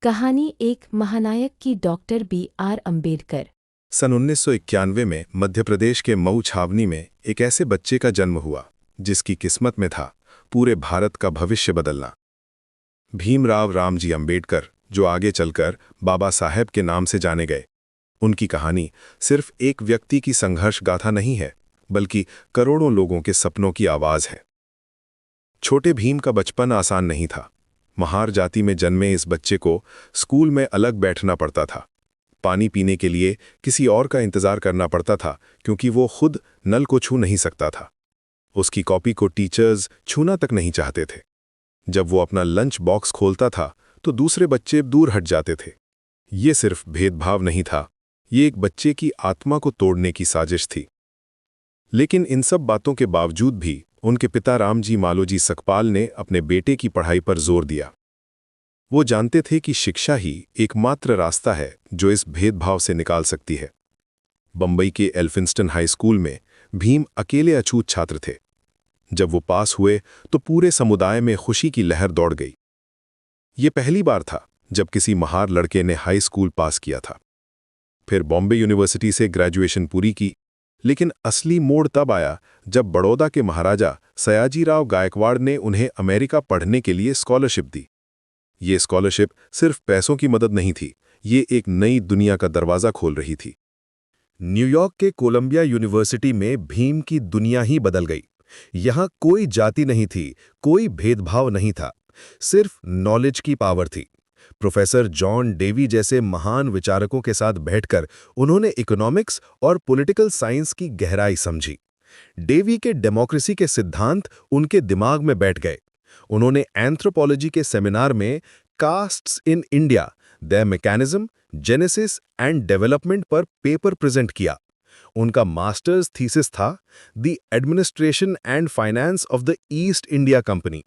कहानी एक महानायक की डॉक्टर B.R. अम्बेडकर। सन 1991 में मध्य प्रदेश के मऊ छावनी में एक ऐसे बच्चे का जन्म हुआ जिसकी किस्मत में था पूरे भारत का भविष्य बदलना। भीमराव रामजी अम्बेडकर, जो आगे चलकर बाबा साहेब के नाम से जाने गए। उनकी कहानी सिर्फ एक व्यक्ति की संघर्ष गाथा नहीं है, बल्कि करोड़ों लोगों के सपनों की आवाज है। छोटे भीम का बचपन आसान नहीं था। महार जाति में जन्मे इस बच्चे को स्कूल में अलग बैठना पड़ता था। पानी पीने के लिए किसी और का इंतजार करना पड़ता था, क्योंकि वो खुद नल को छू नहीं सकता था। उसकी कॉपी को टीचर्स छूना तक नहीं चाहते थे। जब वो अपना लंच बॉक्स खोलता था तो दूसरे बच्चे दूर हट जाते थे। ये सिर्फ भेदभाव नहीं था, ये एक बच्चे की आत्मा को तोड़ने की साजिश थी। लेकिन इन सब बातों के बावजूद भी उनके पिता रामजी मालोजी सकपाल ने अपने बेटे की पढ़ाई पर जोर दिया। वो जानते थे कि शिक्षा ही एकमात्र रास्ता है जो इस भेदभाव से निकाल सकती है। बंबई के एल्फिंस्टन हाई स्कूल में भीम अकेले अछूत छात्र थे। जब वो पास हुए तो पूरे समुदाय में खुशी की लहर दौड़ गई। ये पहली बार था जब किसी महार लड़के ने हाई स्कूल पास किया था। फिर बॉम्बे यूनिवर्सिटी से ग्रेजुएशन पूरी की। लेकिन असली मोड़ तब आया जब बड़ौदा के महाराजा सयाजीराव गायकवाड़ ने उन्हें अमेरिका पढ़ने के लिए स्कॉलरशिप दी। ये स्कॉलरशिप सिर्फ पैसों की मदद नहीं थी, ये एक नई दुनिया का दरवाजा खोल रही थी। न्यूयॉर्क के कोलंबिया यूनिवर्सिटी में भीम की दुनिया ही बदल गई। यहां कोई जाति नहीं थी, कोई भेदभाव नहीं था, सिर्फ नॉलेज की पावर थी। प्रोफेसर जॉन डेवी जैसे महान विचारकों के साथ बैठकर उन्होंने इकोनॉमिक्स और पॉलिटिकल साइंस की गहराई समझी। डेवी के डेमोक्रेसी के सिद्धांत उनके दिमाग में बैठ गए। उन्होंने एंथ्रोपोलॉजी के सेमिनार में castes in India, there mechanism, genesis and development पर पेपर प्रेजेंट किया। उनका मास्टर्स थीसिस था the administration and finance of the east India company.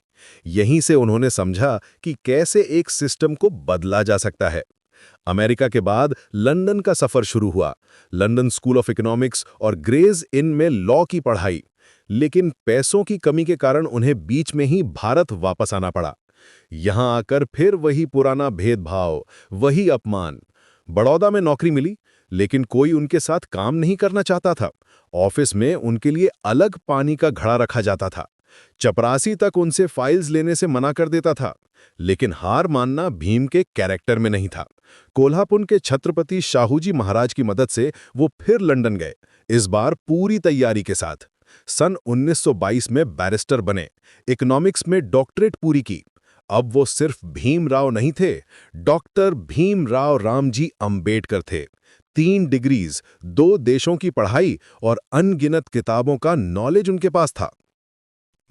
यहीं से उन्होंने समझा कि कैसे एक सिस्टम को बदला जा सकता है। अमेरिका के बाद लंदन का सफर शुरू हुआ। लंदन स्कूल ऑफ इकोनॉमिक्स और ग्रेज इन में लॉ की पढ़ाई। लेकिन पैसों की कमी के कारण उन्हें बीच में ही भारत वापस आना पड़ा। यहां आकर फिर वही पुराना भेदभाव, वही अपमान। बड़ौदा में नौकरी मिली, लेकिन कोई उनके साथ काम नहीं करना चाहता था। ऑफिस में उनके लिए अलग पानी का घड़ा रखा जाता था। चपरासी तक उनसे फाइल्स लेने से मना कर देता था। लेकिन हार मानना भीम के कैरेक्टर में नहीं था। कोल्हापुर के छत्रपति शाहूजी महाराज की मदद से वो फिर लंदन गए, इस बार पूरी तैयारी के साथ। सन 1922 में बैरिस्टर बने, इकोनॉमिक्स में डॉक्टरेट पूरी की। अब वो सिर्फ भीमराव नहीं थे, डॉक्टर भीमराव रामजी अम्बेडकर थे। 3 डिग्रीज, 2 देशों की पढ़ाई और अनगिनत किताबों का नॉलेज उनके पास था।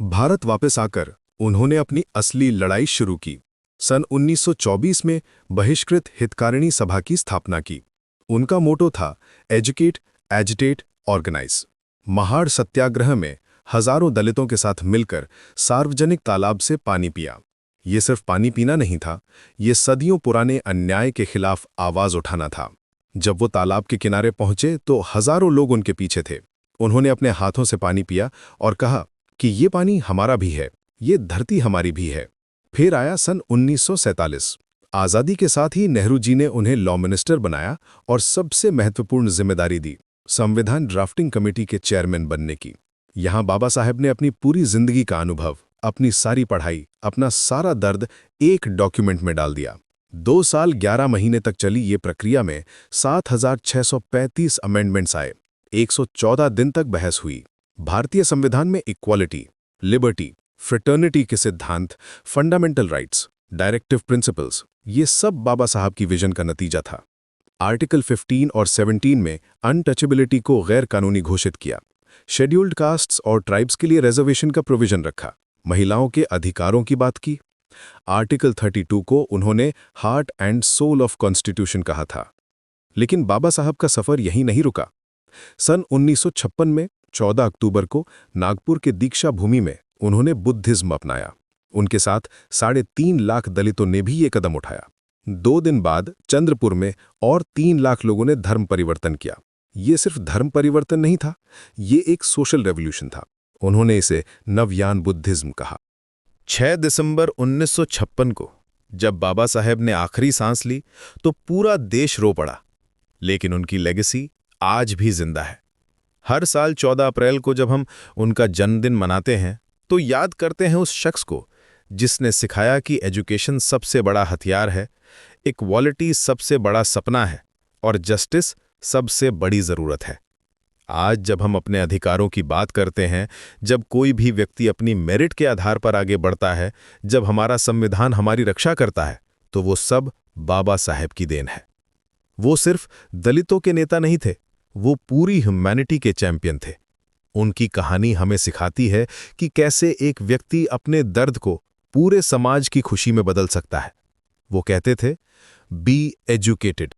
भारत वापस आकर उन्होंने अपनी असली लड़ाई शुरू की। सन 1924 में बहिष्कृत हितकारिणी सभा की स्थापना की। उनका मोटो था एजुकेट, एजिटेट, ऑर्गेनाइज। महाड़ सत्याग्रह में हजारों दलितों के साथ मिलकर सार्वजनिक तालाब से पानी पिया। ये सिर्फ पानी पीना नहीं था, ये सदियों पुराने अन्याय के खिलाफ आवाज उठाना था। जब वो तालाब के किनारे पहुंचे तो हजारों लोग उनके पीछे थे। उन्होंने अपने हाथों से पानी पिया और कहा कि ये पानी हमारा भी है, ये धरती हमारी भी है। फिर आया सन 1947। आज़ादी के साथ ही नेहरू जी ने उन्हें लॉ मिनिस्टर बनाया और सबसे महत्वपूर्ण जिम्मेदारी दी, संविधान ड्राफ्टिंग कमेटी के चेयरमैन बनने की। यहां बाबा साहेब ने अपनी पूरी जिंदगी का अनुभव, अपनी सारी पढ़ाई, अपना सारा दर्द एक डॉक्यूमेंट में डाल दिया। 2 साल 11 महीने तक चली ये प्रक्रिया में 7,635 अमेंडमेंट्स आए। 114 दिन तक बहस हुई। भारतीय संविधान में इक्वालिटी, लिबर्टी, फ्रेटर्निटी के सिद्धांत, फंडामेंटल राइट्स, डायरेक्टिव प्रिंसिपल्स, ये सब बाबा साहब की विजन का नतीजा था। आर्टिकल 15 और 17 में अनटचेबिलिटी को गैर कानूनी घोषित किया। शेड्यूल्ड कास्ट्स और ट्राइब्स के लिए रिजर्वेशन का प्रोविजन रखा। महिलाओं के अधिकारों की बात की। आर्टिकल 32 को उन्होंने heart and soul of constitution कहा था। लेकिन बाबा साहब का सफर यहीं नहीं रुका। सन 1956 में 14 अक्टूबर को नागपुर के दीक्षा भूमि में उन्होंने बुद्धिज्म अपनाया। उनके साथ 3.5 लाख दलितों ने भी ये कदम उठाया। 2 दिन बाद चंद्रपुर में और 3 लाख लोगों ने धर्म परिवर्तन किया। ये सिर्फ धर्म परिवर्तन नहीं था, ये एक सोशल रेवोल्यूशन था। उन्होंने इसे नवयान बुद्धिज्म कहा। 6 दिसंबर 1956 को जब बाबा साहेब ने आखिरी सांस ली तो पूरा देश रो पड़ा, लेकिन उनकी लेगेसी आज भी जिंदा है। हर साल 14 अप्रैल को जब हम उनका जन्मदिन मनाते हैं तो याद करते हैं उस शख्स को जिसने सिखाया कि एजुकेशन सबसे बड़ा हथियार है, इक्वालिटी सबसे बड़ा सपना है और जस्टिस सबसे बड़ी जरूरत है। आज जब हम अपने अधिकारों की बात करते हैं, जब कोई भी व्यक्ति अपनी मेरिट के आधार पर आगे बढ़ता है, जब हमारा संविधान हमारी रक्षा करता है, तो वो सब बाबा साहेब की देन है। वो सिर्फ दलितों के नेता नहीं थे, वो पूरी ह्यूमैनिटी के चैंपियन थे। उनकी कहानी हमें सिखाती है कि कैसे एक व्यक्ति अपने दर्द को पूरे समाज की खुशी में बदल सकता है। वो कहते थे, बी एजुकेटेड।